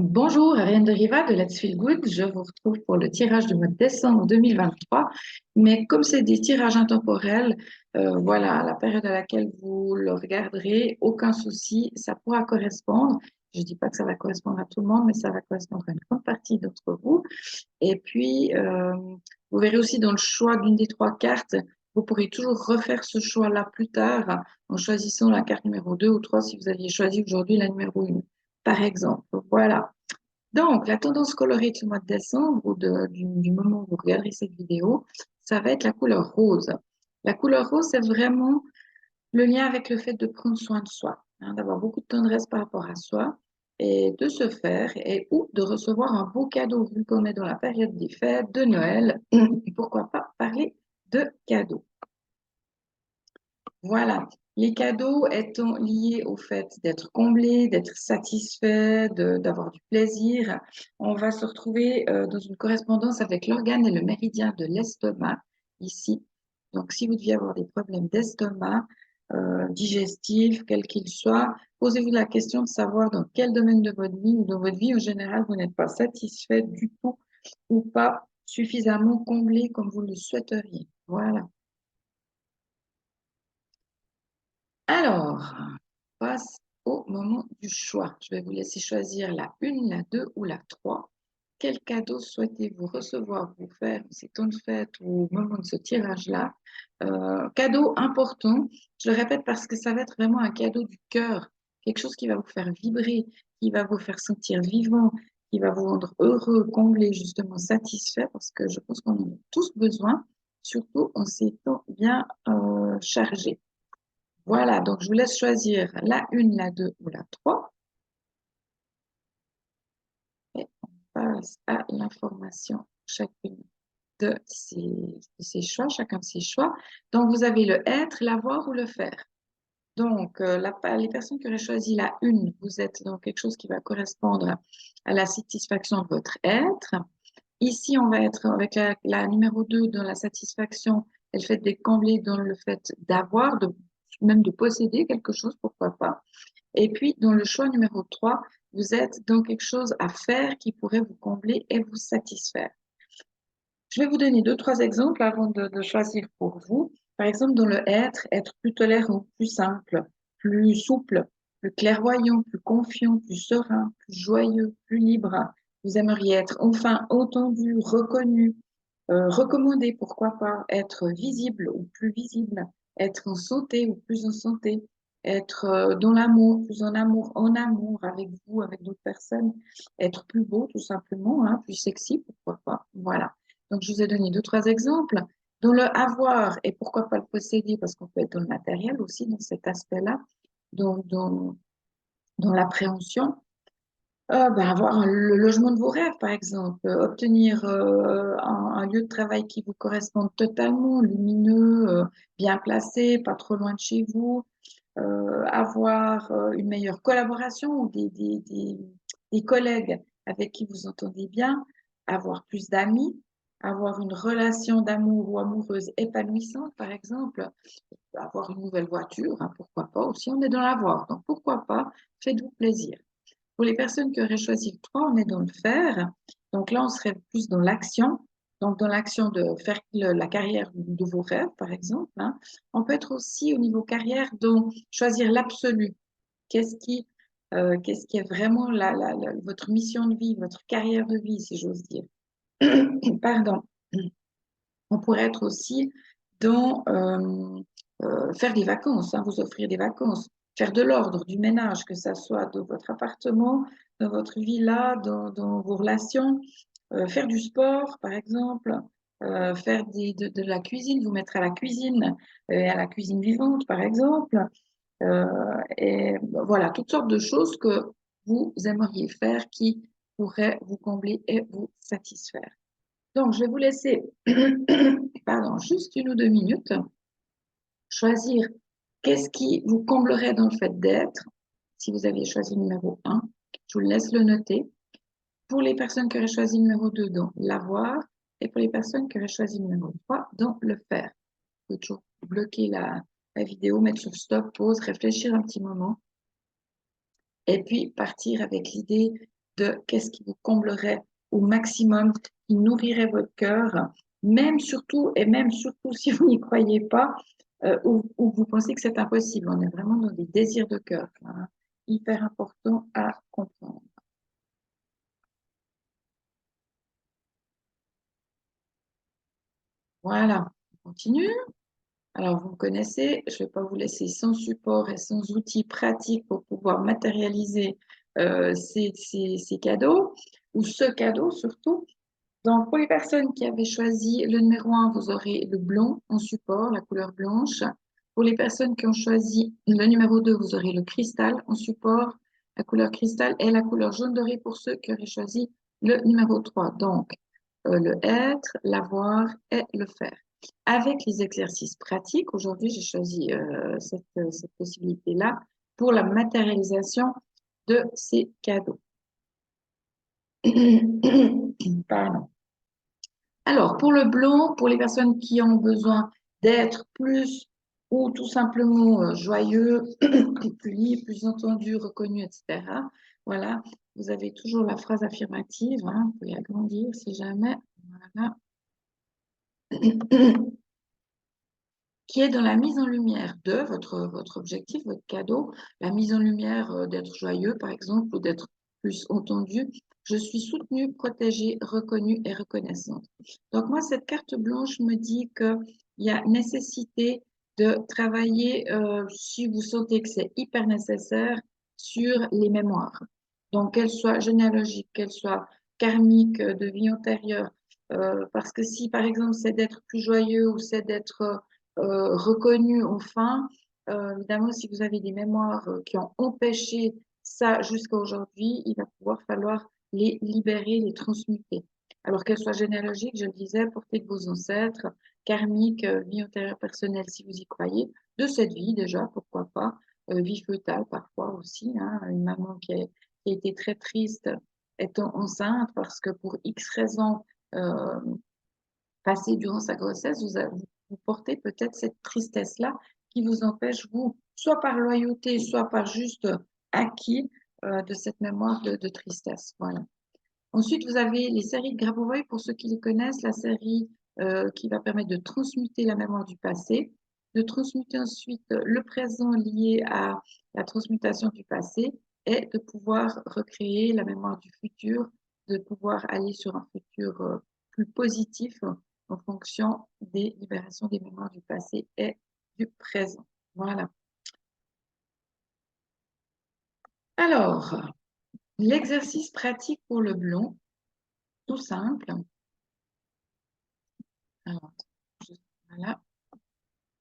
Bonjour, Ariane de Riva de Let's Feel Good. Je vous retrouve pour le tirage du mois de décembre 2023. Mais comme c'est des tirages intemporels, voilà, à la période à laquelle vous le regarderez, aucun souci, ça pourra correspondre. Je ne dis pas que ça va correspondre à tout le monde, mais ça va correspondre à une grande partie d'entre vous. Et puis, vous verrez aussi dans le choix d'une des trois cartes, vous pourrez toujours refaire ce choix-là plus tard en choisissant la carte numéro 2 ou 3 si vous aviez choisi aujourd'hui la numéro 1, par exemple. Voilà. Donc, la tendance colorée de ce mois de décembre ou du moment où vous regarderez cette vidéo, ça va être la couleur rose. La couleur rose, c'est vraiment le lien avec le fait de prendre soin de soi, hein, d'avoir beaucoup de tendresse par rapport à soi et de se faire et ou de recevoir un beau cadeau vu qu'on est dans la période des fêtes, de Noël. Et pourquoi pas parler de cadeaux. Voilà, les cadeaux étant liés au fait d'être comblé, d'être satisfait, d'avoir du plaisir, on va se retrouver dans une correspondance avec l'organe et le méridien de l'estomac ici. Donc, si vous deviez avoir des problèmes d'estomac, digestifs, quels qu'ils soient, posez-vous la question de savoir dans quel domaine de votre vie ou dans votre vie en général vous n'êtes pas satisfait du tout ou pas suffisamment comblé comme vous le souhaiteriez. Voilà. Alors, on passe au moment du choix. Je vais vous laisser choisir la 1, la 2 ou la 3. Quel cadeau souhaitez-vous recevoir, vous faire ces temps de fête ou au moment de ce tirage-là? Cadeau important, je le répète parce que ça va être vraiment un cadeau du cœur, quelque chose qui va vous faire vibrer, qui va vous faire sentir vivant, qui va vous rendre heureux, comblé, justement satisfait, parce que je pense qu'on en a tous besoin, surtout en ces temps bien chargés. Voilà, donc je vous laisse choisir la 1, la 2 ou la 3. Et on passe à l'information chacune de ces choix, chacun de ces choix. Donc vous avez le être, l'avoir ou le faire. Donc les personnes qui auraient choisi la 1, vous êtes dans quelque chose qui va correspondre à la satisfaction de votre être. Ici, on va être avec la numéro 2 dans la satisfaction et le fait d'être comblé dans le fait d'avoir, même de posséder quelque chose, pourquoi pas. Et puis, dans le choix numéro 3, vous êtes dans quelque chose à faire qui pourrait vous combler et vous satisfaire. Je vais vous donner deux, trois exemples avant de choisir pour vous. Par exemple, dans le être plus tolérant, plus simple, plus souple, plus clairvoyant, plus confiant, plus serein, plus joyeux, plus libre. Vous aimeriez être enfin entendu, reconnu, recommandé, pourquoi pas, être visible ou plus visible, être en santé ou plus en santé, être dans l'amour, plus en amour avec vous, avec d'autres personnes, être plus beau tout simplement, hein, plus sexy, pourquoi pas. Voilà. Donc, je vous ai donné deux, trois exemples. Dans le avoir, et pourquoi pas le posséder, parce qu'on peut être dans le matériel aussi, dans cet aspect-là, dans l'appréhension. Avoir le logement de vos rêves, par exemple, obtenir un lieu de travail qui vous corresponde totalement, lumineux, bien placé, pas trop loin de chez vous, avoir une meilleure collaboration ou des collègues avec qui vous entendez bien, avoir plus d'amis, avoir une relation d'amour ou amoureuse épanouissante, par exemple, avoir une nouvelle voiture, hein, pourquoi pas, aussi on est dans l'avoir, donc pourquoi pas, faites-vous plaisir. Pour les personnes qui auraient choisi le 3, on est dans le faire. Donc là, on serait plus dans l'action. Donc, dans l'action de faire la carrière de vos rêves, par exemple, hein. On peut être aussi au niveau carrière, donc choisir l'absolu. Qu'est-ce qui est vraiment votre mission de vie, votre carrière de vie, si j'ose dire. Pardon. On pourrait être aussi dans faire des vacances, hein, vous offrir des vacances, faire de l'ordre, du ménage, que ça soit dans votre appartement, dans votre villa, dans vos relations, faire du sport, par exemple, faire de la cuisine, vous mettre à la cuisine, à la cuisine vivante, par exemple. Et voilà, toutes sortes de choses que vous aimeriez faire qui pourraient vous combler et vous satisfaire. Donc, je vais vous laisser, pardon, juste 1 ou 2 minutes, choisir qu'est-ce qui vous comblerait dans le fait d'être, si vous aviez choisi le numéro 1. Je vous laisse le noter. Pour les personnes qui auraient choisi le numéro 2, donc l'avoir, et pour les personnes qui auraient choisi le numéro 3, donc le faire. Vous pouvez toujours bloquer la vidéo, mettre sur stop, pause, réfléchir un petit moment, et puis partir avec l'idée de qu'est-ce qui vous comblerait au maximum, qui nourrirait votre cœur, même surtout, et même surtout si vous n'y croyez pas, ou vous pensez que c'est impossible. On est vraiment dans des désirs de cœur, hein, hyper important à comprendre. Voilà, on continue. Alors, vous me connaissez, je ne vais pas vous laisser sans support et sans outils pratiques pour pouvoir matérialiser ces cadeaux, ou ce cadeau surtout. Donc, pour les personnes qui avaient choisi le numéro 1, vous aurez le blond en support, la couleur blanche. Pour les personnes qui ont choisi le numéro 2, vous aurez le cristal en support, la couleur cristal, et la couleur jaune doré pour ceux qui auraient choisi le numéro 3. Donc, le être, l'avoir et le faire. Avec les exercices pratiques, aujourd'hui, j'ai choisi cette possibilité-là pour la matérialisation de ces cadeaux. Pardon. Alors, pour le blanc, pour les personnes qui ont besoin d'être plus ou tout simplement joyeux, plus libre, plus entendu, reconnu, etc. Voilà, vous avez toujours la phrase affirmative, hein, vous pouvez agrandir si jamais. Voilà. Qui est dans la mise en lumière de votre objectif, votre cadeau, la mise en lumière d'être joyeux, par exemple, ou d'être plus entendu. Je suis soutenue, protégée, reconnue et reconnaissante. Donc moi, cette carte blanche me dit qu'il y a nécessité de travailler, si vous sentez que c'est hyper nécessaire, sur les mémoires. Donc qu'elles soient généalogiques, qu'elles soient karmiques, de vie antérieure. Parce que si, par exemple, c'est d'être plus joyeux ou c'est d'être reconnu enfin. Évidemment, si vous avez des mémoires qui ont empêché ça jusqu'à aujourd'hui, il va pouvoir falloir les libérer, les transmuter. Alors qu'elles soient généalogiques, je le disais, portées de vos ancêtres, karmiques, vie antérieure personnelle, si vous y croyez, de cette vie déjà, pourquoi pas, vie fœtale parfois aussi, hein, une maman qui a été très triste étant enceinte parce que pour X raisons, euh, passé durant sa grossesse, vous portez peut-être cette tristesse-là qui vous empêche, vous, soit par loyauté, soit par juste acquis de cette mémoire de tristesse. Voilà. Ensuite, vous avez les séries de Grabovoi, pour ceux qui les connaissent, la série qui va permettre de transmuter la mémoire du passé, de transmuter ensuite le présent lié à la transmutation du passé et de pouvoir recréer la mémoire du futur, de pouvoir aller sur un futur plus positif en fonction des libérations des mémoires du passé et du présent. Voilà. Alors, l'exercice pratique pour le blond, tout simple. Alors, voilà.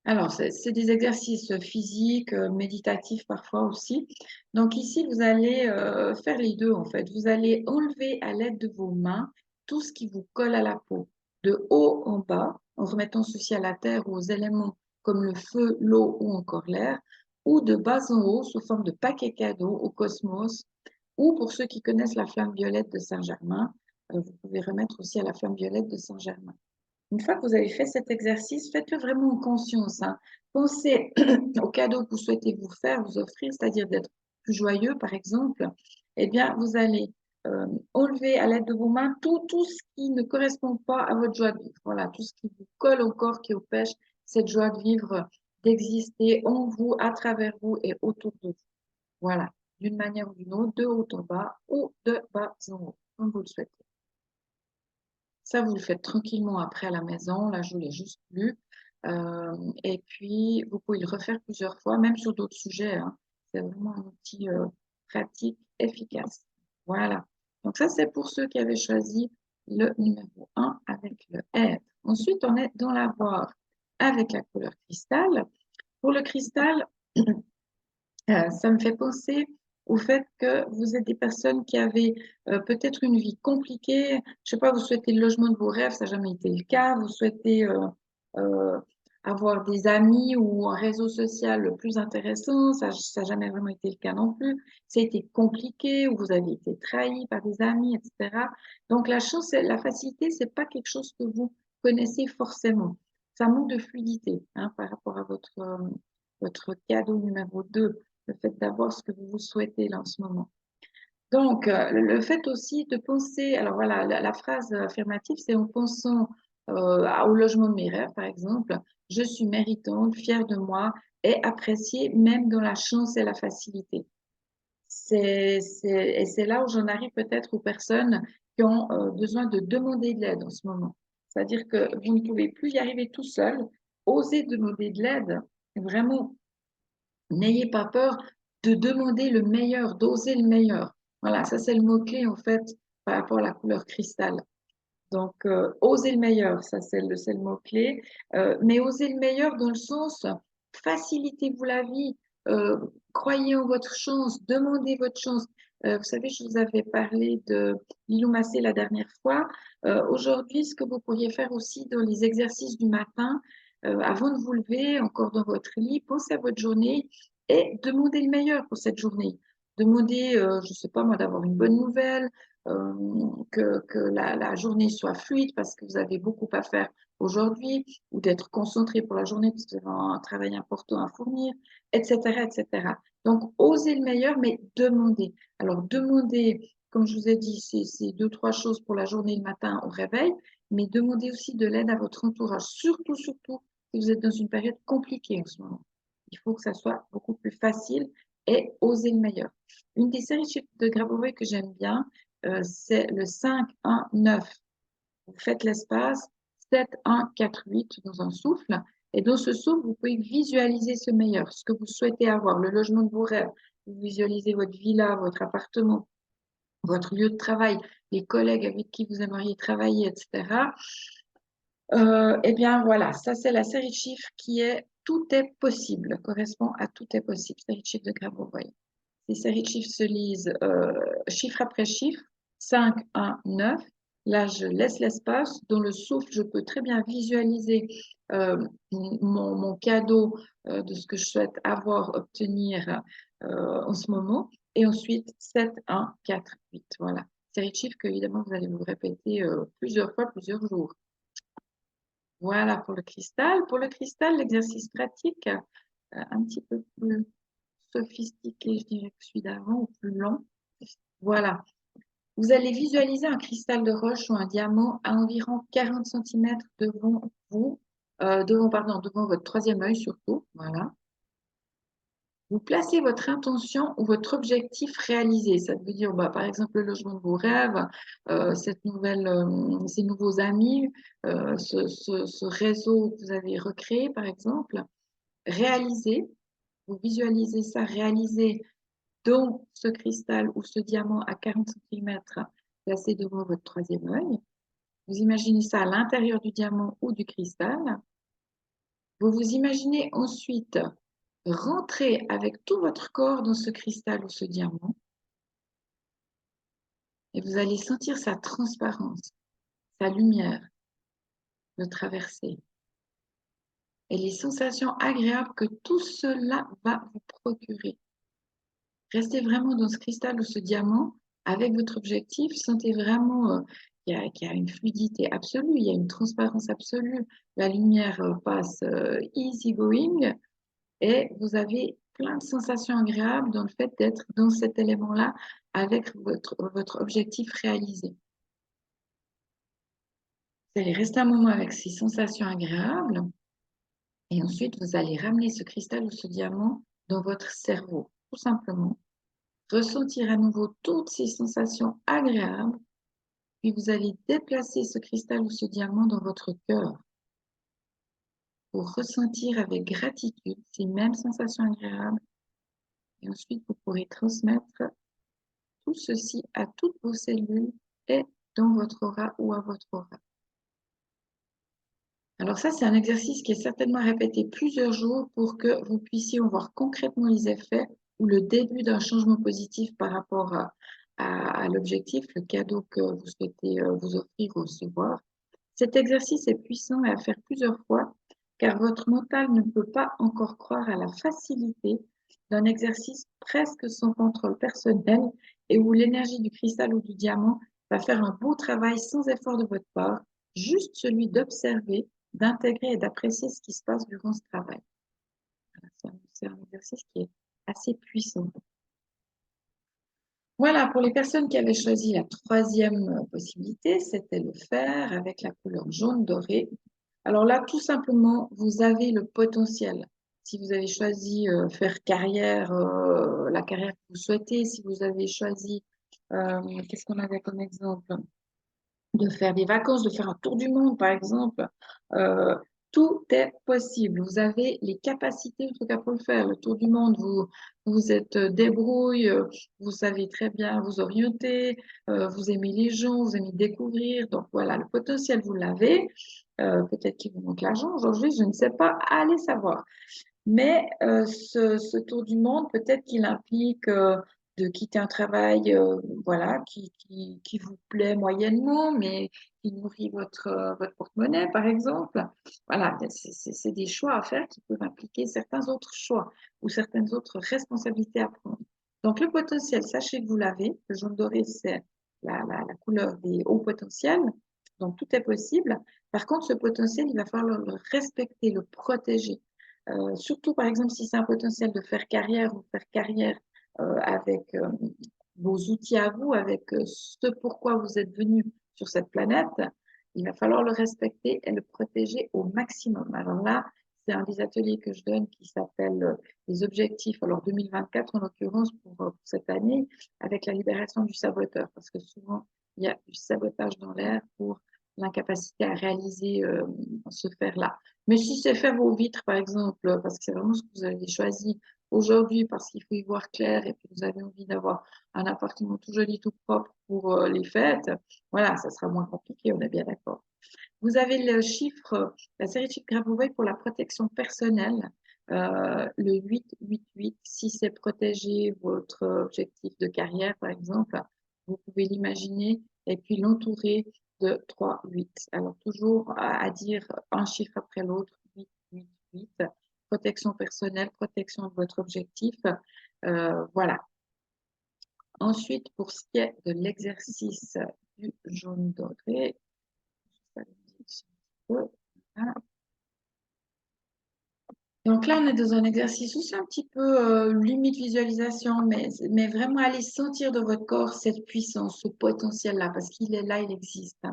Alors, c'est des exercices physiques, méditatifs parfois aussi. Donc ici, vous allez faire les deux en fait. Vous allez enlever à l'aide de vos mains tout ce qui vous colle à la peau, de haut en bas, en remettant ceci à la terre ou aux éléments comme le feu, l'eau ou encore l'air, ou de bas en haut sous forme de paquet cadeau au cosmos, ou pour ceux qui connaissent la flamme violette de Saint-Germain, vous pouvez remettre aussi à la flamme violette de Saint-Germain. Une fois que vous avez fait cet exercice, faites-le vraiment en conscience, hein. Pensez au cadeau que vous souhaitez vous faire, vous offrir, c'est-à-dire d'être plus joyeux, par exemple. Eh bien, vous allez enlever à l'aide de vos mains tout ce qui ne correspond pas à votre joie de vivre. Voilà, tout ce qui vous colle au corps, qui empêche cette joie de vivre d'exister en vous, à travers vous et autour de vous. Voilà, d'une manière ou d'une autre, de haut en bas ou de bas en haut, comme vous le souhaitez. Ça, vous le faites tranquillement après à la maison. Là, je ne l'ai juste lu. Et puis, vous pouvez le refaire plusieurs fois, même sur d'autres sujets, hein. C'est vraiment un outil pratique, efficace. Voilà. Donc ça, c'est pour ceux qui avaient choisi le numéro 1 avec le R. Ensuite, on est dans l'avoir avec la couleur cristal. Pour le cristal, ça me fait penser au fait que vous êtes des personnes qui avaient peut-être une vie compliquée. Je sais pas, vous souhaitez le logement de vos rêves, ça n'a jamais été le cas. Vous souhaitez euh, avoir des amis ou un réseau social le plus intéressant, ça n'a jamais vraiment été le cas non plus. Ça a été compliqué, ou vous avez été trahi par des amis, etc. Donc la chance, la facilité, c'est pas quelque chose que vous connaissez forcément. Ça manque de fluidité, hein, par rapport à votre cadeau numéro 2, le fait d'avoir ce que vous souhaitez là en ce moment. Donc, le fait aussi de penser, alors voilà, la phrase affirmative, c'est en pensant au logement de mes rêves, par exemple, je suis méritante, fière de moi et appréciée même dans la chance et la facilité. Et c'est là où j'en arrive peut-être aux personnes qui ont besoin de demander de l'aide en ce moment. C'est-à-dire que vous ne pouvez plus y arriver tout seul. Osez demander de l'aide. Vraiment, n'ayez pas peur de demander le meilleur, d'oser le meilleur. Voilà, ça c'est le mot-clé en fait par rapport à la couleur cristal. Donc, oser le meilleur, ça c'est le mot-clé. Mais oser le meilleur dans le sens, facilitez-vous la vie, euh, croyez en votre chance, demandez votre chance. Vous savez, je vous avais parlé de Lilou Massé la dernière fois. Aujourd'hui, ce que vous pourriez faire aussi dans les exercices du matin, avant de vous lever, encore dans votre lit, pensez à votre journée et demandez le meilleur pour cette journée. Demandez, je ne sais pas moi, d'avoir une bonne nouvelle, que la journée soit fluide parce que vous avez beaucoup à faire aujourd'hui, ou d'être concentré pour la journée parce que vous avez un travail important à fournir, etc., etc. Donc, osez le meilleur, mais demandez. Alors, demandez, comme je vous ai dit, c'est deux, trois choses pour la journée le matin au réveil, mais demandez aussi de l'aide à votre entourage, surtout, surtout si vous êtes dans une période compliquée en ce moment. Il faut que ça soit beaucoup plus facile et osez le meilleur. Une des séries de chiffres de Grabovoi que j'aime bien, c'est le 5-1-9. Vous faites l'espace 7-1-4-8 dans un souffle. Et dans ce souffle, vous pouvez visualiser ce meilleur, ce que vous souhaitez avoir, le logement de vos rêves. Vous visualisez votre villa, votre appartement, votre lieu de travail, les collègues avec qui vous aimeriez travailler, etc. Eh bien, voilà, ça c'est la série de chiffres qui est tout est possible, correspond à tout est possible, série de chiffres de Grabovoi. Les séries de chiffres se lisent chiffre après chiffre, 5, 1, 9. Là, je laisse l'espace. Dans le souffle, je peux très bien visualiser euh, mon cadeau de ce que je souhaite avoir, obtenir en ce moment. Et ensuite, 7, 1, 4, 8. Voilà. Série de chiffres que, évidemment, vous allez vous répéter plusieurs fois, plusieurs jours. Voilà pour le cristal. Pour le cristal, l'exercice pratique, un petit peu plus sophistiqué, je dirais, que celui d'avant, ou plus long. Voilà. Vous allez visualiser un cristal de roche ou un diamant à environ 40 centimètres devant vous, devant votre troisième œil surtout. Voilà. Vous placez votre intention ou votre objectif réalisé. Ça veut dire, bah, par exemple, le logement de vos rêves, ces nouveaux amis, ce réseau que vous avez recréé, par exemple. Réalisé, vous visualisez ça réalisé dans ce cristal ou ce diamant à 40 centimètres placé devant votre troisième œil. Vous imaginez ça à l'intérieur du diamant ou du cristal. Vous vous imaginez ensuite rentrer avec tout votre corps dans ce cristal ou ce diamant et vous allez sentir sa transparence, sa lumière le traverser et les sensations agréables que tout cela va vous procurer. Restez vraiment dans ce cristal ou ce diamant avec votre objectif. Sentez vraiment qu'il y a une fluidité absolue, il y a une transparence absolue. La lumière passe easy going et vous avez plein de sensations agréables dans le fait d'être dans cet élément-là avec votre objectif réalisé. Vous allez rester un moment avec ces sensations agréables et ensuite vous allez ramener ce cristal ou ce diamant dans votre cerveau, tout simplement. Ressentir à nouveau toutes ces sensations agréables, puis vous allez déplacer ce cristal ou ce diamant dans votre cœur pour ressentir avec gratitude ces mêmes sensations agréables. Et ensuite, vous pourrez transmettre tout ceci à toutes vos cellules et dans votre aura ou à votre aura. Alors ça, c'est un exercice qui est certainement répété plusieurs jours pour que vous puissiez en voir concrètement les effets ou le début d'un changement positif par rapport à l'objectif, le cadeau que vous souhaitez vous offrir ou recevoir. Cet exercice est puissant et à faire plusieurs fois car votre mental ne peut pas encore croire à la facilité d'un exercice presque sans contrôle personnel et où l'énergie du cristal ou du diamant va faire un beau travail sans effort de votre part, juste celui d'observer, d'intégrer et d'apprécier ce qui se passe durant ce travail. C'est un exercice qui est assez puissant. Voilà, pour les personnes qui avaient choisi la troisième possibilité, c'était le fer avec la couleur jaune doré. Alors là, tout simplement, vous avez le potentiel. Si vous avez choisi faire carrière, la carrière que vous souhaitez, si vous avez choisi, qu'est-ce qu'on avait comme exemple? De faire des vacances, de faire un tour du monde, par exemple. Euh, Tout est possible. Vous avez les capacités, en tout cas, pour le faire. Le tour du monde, vous êtes débrouille, vous savez très bien vous orienter, vous aimez les gens, vous aimez découvrir. Donc voilà, le potentiel, vous l'avez. Peut-être qu'il vous manque l'argent aujourd'hui, je ne sais pas, allez savoir. Mais ce tour du monde, peut-être qu'il implique de quitter un travail voilà, qui vous plaît moyennement, mais qui nourrit votre porte-monnaie, par exemple. Voilà, c'est des choix à faire qui peuvent impliquer certains autres choix ou certaines autres responsabilités à prendre. Donc, le potentiel, sachez que vous l'avez. Le jaune doré, c'est la couleur des hauts potentiels. Donc, tout est possible. Par contre, ce potentiel, il va falloir le respecter, le protéger. Surtout, par exemple, si c'est un potentiel de faire carrière ou faire carrière avec vos outils à vous, avec ce pourquoi vous êtes venu sur cette planète, il va falloir le respecter et le protéger au maximum. Alors là, c'est un des ateliers que je donne qui s'appelle les objectifs, alors 2024 en l'occurrence pour cette année, avec la libération du saboteur, parce que souvent, il y a du sabotage dans l'air pour l'incapacité à réaliser ce faire-là. Mais si c'est faire vos vitres, par exemple, parce que c'est vraiment ce que vous avez choisi aujourd'hui, parce qu'il faut y voir clair et puis vous avez envie d'avoir un appartement tout joli, tout propre pour les fêtes, voilà, ça sera moins compliqué, on est bien d'accord. Vous avez le chiffre, la série de chiffres Grabovoi pour la protection personnelle, le 888. Si c'est protéger votre objectif de carrière, par exemple, vous pouvez l'imaginer et puis l'entourer de 3 8. Alors, toujours à dire un chiffre après l'autre, 8 8 8. Protection personnelle, protection de votre objectif. Voilà. Ensuite, pour ce qui est de l'exercice du jaune doré, voilà. Donc là, on est dans un exercice aussi un petit peu limite visualisation, mais vraiment aller sentir de votre corps cette puissance, ce potentiel-là, parce qu'il est là, il existe.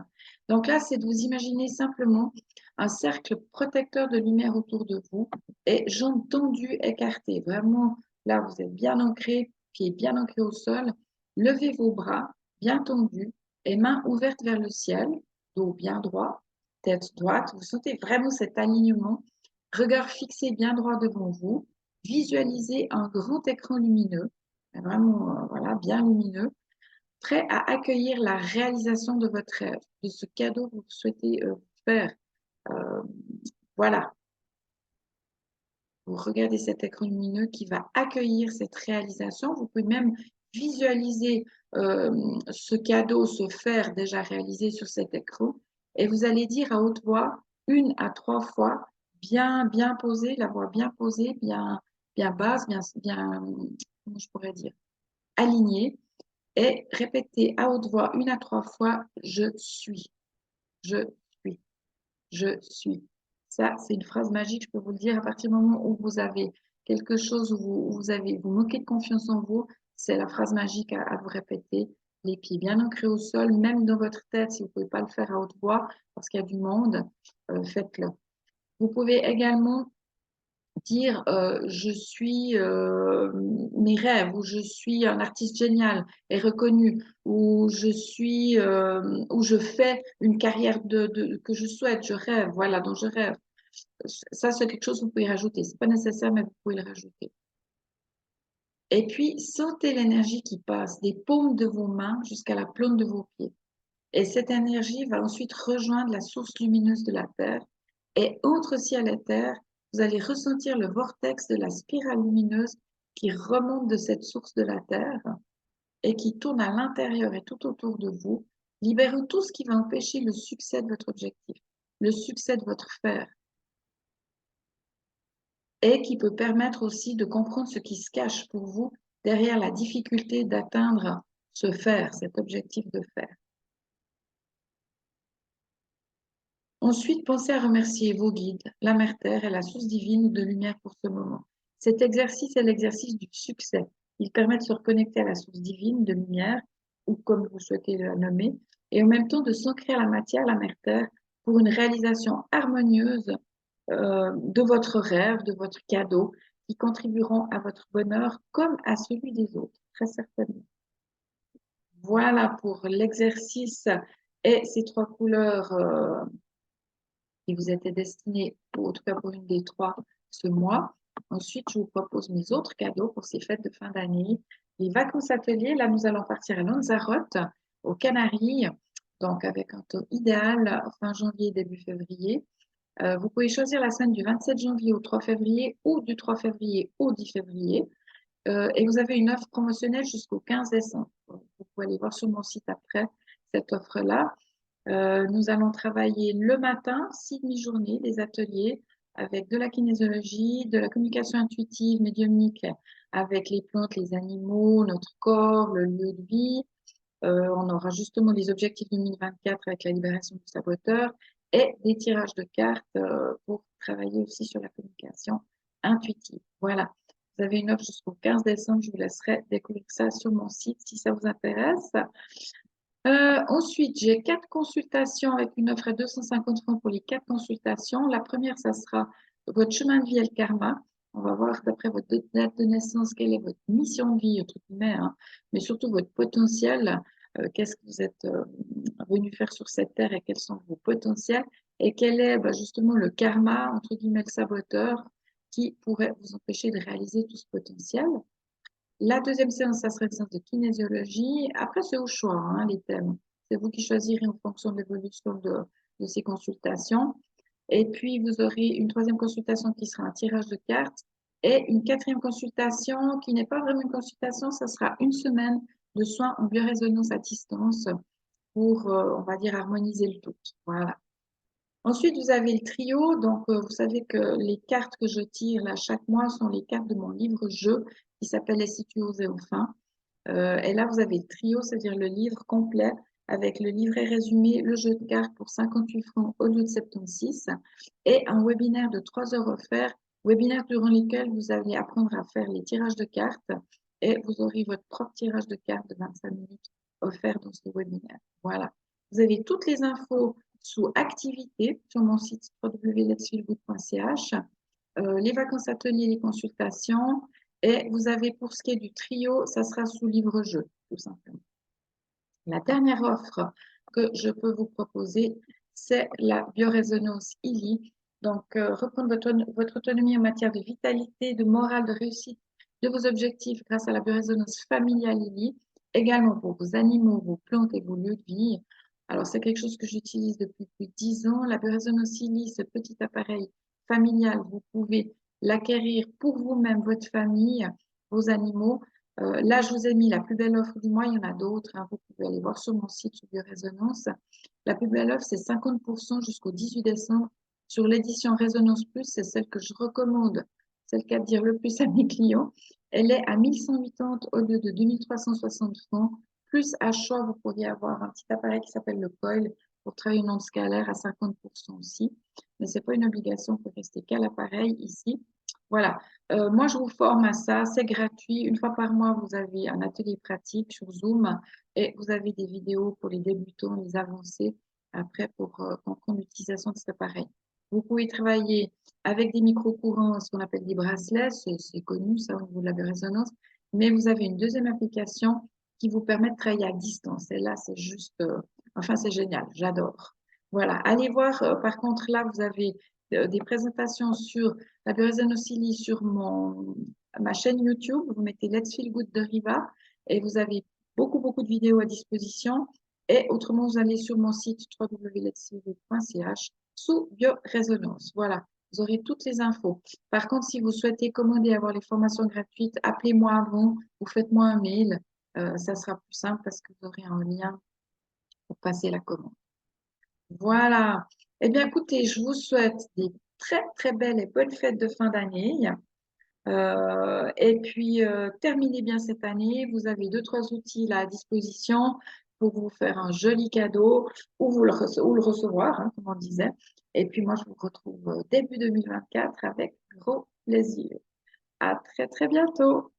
Donc là, c'est de vous imaginer simplement un cercle protecteur de lumière autour de vous et jambes tendues, écartées. Vraiment, là, vous êtes bien ancré, pieds bien ancrés au sol. Levez vos bras, bien tendus, et mains ouvertes vers le ciel, dos bien droit, tête droite. Vous sentez vraiment cet alignement. Regard fixé bien droit devant vous, visualisez un grand écran lumineux, vraiment voilà, bien lumineux, prêt à accueillir la réalisation de votre rêve, de ce cadeau que vous souhaitez faire. Euh, voilà, vous regardez cet écran lumineux qui va accueillir cette réalisation. Vous pouvez même visualiser ce cadeau, ce faire déjà réalisé sur cet écran. Et vous allez dire à haute voix, 1 à 3 fois, bien posé, la voix bien posée, bien basse, comment je pourrais dire, alignée. Et répétez à haute voix 1 à 3 fois, je suis, je suis. Je suis. Ça, c'est une phrase magique, je peux vous le dire, à partir du moment où vous avez quelque chose, où vous manquez de confiance en vous, c'est la phrase magique à vous répéter. Les pieds bien ancrés au sol, même dans votre tête, si vous ne pouvez pas le faire à haute voix, parce qu'il y a du monde, faites-le. Vous pouvez également dire je suis mes rêves, ou je suis un artiste génial et reconnu, ou je suis ou je fais une carrière que je souhaite, je rêve, voilà, dont je rêve. Ça, c'est quelque chose que vous pouvez rajouter. C'est pas nécessaire, mais vous pouvez le rajouter. Et puis, sentez l'énergie qui passe des paumes de vos mains jusqu'à la plante de vos pieds. Et cette énergie va ensuite rejoindre la source lumineuse de la Terre. Et entre ciel et terre, vous allez ressentir le vortex de la spirale lumineuse qui remonte de cette source de la Terre et qui tourne à l'intérieur et tout autour de vous, libérant tout ce qui va empêcher le succès de votre objectif, le succès de votre faire, et qui peut permettre aussi de comprendre ce qui se cache pour vous derrière la difficulté d'atteindre ce faire, cet objectif de faire. Ensuite, pensez à remercier vos guides, la Mère Terre et la source divine de lumière pour ce moment. Cet exercice est l'exercice du succès. Il permet de se reconnecter à la source divine de lumière, ou comme vous souhaitez la nommer, et en même temps de s'ancrer à la matière, la mère Terre, pour une réalisation harmonieuse de votre rêve, de votre cadeau, qui contribueront à votre bonheur comme à celui des autres, très certainement. Voilà pour l'exercice et ces trois couleurs qui vous étaient destinées, ou en tout cas pour une des trois, ce mois. Ensuite, je vous propose mes autres cadeaux pour ces fêtes de fin d'année. Les vacances ateliers, là, nous allons partir à Lanzarote, aux Canaries, donc avec un taux idéal fin janvier, début février. Vous pouvez choisir la semaine du 27 janvier au 3 février ou du 3 février au 10 février. Et vous avez une offre promotionnelle jusqu'au 15 décembre. Vous pouvez aller voir sur mon site après cette offre-là. Nous allons travailler le matin, 6 demi-journées, des ateliers avec de la kinésiologie, de la communication intuitive, médiumnique, avec les plantes, les animaux, notre corps, le lieu de vie. On aura justement les objectifs 2024 avec la libération du saboteur et des tirages de cartes pour travailler aussi sur la communication intuitive. Voilà. Vous avez une offre jusqu'au 15 décembre. Je vous laisserai découvrir ça sur mon site si ça vous intéresse. Ensuite, j'ai 4 consultations avec une offre à 250 francs pour les 4 consultations. La première, ça sera votre chemin de vie et le karma. On va voir d'après votre date de naissance, quelle est votre mission de vie, entre guillemets, hein, mais surtout votre potentiel. Qu'est-ce que vous êtes venu faire sur cette terre et quels sont vos potentiels et quel est justement le karma, entre guillemets, le saboteur qui pourrait vous empêcher de réaliser tout ce potentiel. La deuxième séance, ça serait une séance de kinésiologie. Après, c'est au choix, hein, les thèmes. C'est vous qui choisirez en fonction de l'évolution de ces consultations. Et puis, vous aurez une troisième consultation qui sera un tirage de cartes et une quatrième consultation qui n'est pas vraiment une consultation, ça sera une semaine de soins en biorésonance à distance pour, on va dire, harmoniser le tout. Voilà. Ensuite, vous avez le trio. Donc, vous savez que les cartes que je tire là chaque mois sont les cartes de mon livre-jeu qui s'appelle Les si tu osais enfin. Et là, vous avez le trio, c'est-à-dire le livre complet avec le livret résumé, le jeu de cartes pour 58 francs au lieu de 76 et un webinaire de 3 heures offert, webinaire durant lequel vous allez apprendre à faire les tirages de cartes et vous aurez votre propre tirage de cartes de 25 minutes offert dans ce webinaire. Voilà. Vous avez toutes les infos sous activité sur mon site www.letsfeelgood.ch, les vacances ateliers, les consultations. Et vous avez pour ce qui est du trio, ça sera sous livre-jeu, tout simplement. La dernière offre que je peux vous proposer, c'est la biorésonance ILI. Donc, reprendre votre autonomie en matière de vitalité, de morale, de réussite de vos objectifs grâce à la biorésonance familiale ILI, également pour vos animaux, vos plantes et vos lieux de vie. Alors, c'est quelque chose que j'utilise depuis plus de 10 ans. La biorésonance ILI, ce petit appareil familial, vous pouvez l'acquérir pour vous-même, votre famille, vos animaux. Là, je vous ai mis la plus belle offre du mois. Il y en a d'autres, hein. Vous pouvez aller voir sur mon site sur Biorésonance. La plus belle offre, c'est 50% jusqu'au 18 décembre. Sur l'édition Résonance Plus, c'est celle que je recommande. C'est le cas de dire le plus à mes clients. Elle est à 1180 au lieu de 2360 francs. Plus à choix, vous pourriez avoir un petit appareil qui s'appelle le coil pour travailler une onde scalaire à 50% aussi. Mais ce n'est pas une obligation, vous pouvez rester qu'à l'appareil ici. Voilà. Moi, je vous forme à ça, c'est gratuit. Une fois par mois, vous avez un atelier pratique sur Zoom et vous avez des vidéos pour les débutants, les avancés, après pour comprendre l'utilisation de cet appareil. Vous pouvez travailler avec des micro-courants, ce qu'on appelle des bracelets, c'est connu ça au niveau de la résonance, mais vous avez une deuxième application qui vous permet de travailler à distance. Et là, c'est juste, enfin, c'est génial, j'adore. Voilà, allez voir, par contre, là, vous avez des présentations sur la biorésonance ILI sur ma chaîne YouTube. Vous mettez Let's Feel Good de Riva et vous avez beaucoup de vidéos à disposition. Et autrement, vous allez sur mon site www.letsfeelgood.ch sous biorésonance. Voilà, vous aurez toutes les infos. Par contre, si vous souhaitez commander, avoir les formations gratuites, appelez-moi avant ou faites-moi un mail. Ça sera plus simple parce que vous aurez un lien pour passer la commande. Voilà. Eh bien, écoutez, je vous souhaite des très belles et bonnes fêtes de fin d'année. Et puis, terminez bien cette année. Vous avez 2-3 outils là à disposition pour vous faire un joli cadeau ou le recevoir, hein, comme on disait. Et puis, moi, je vous retrouve début 2024 avec gros plaisir. À très bientôt.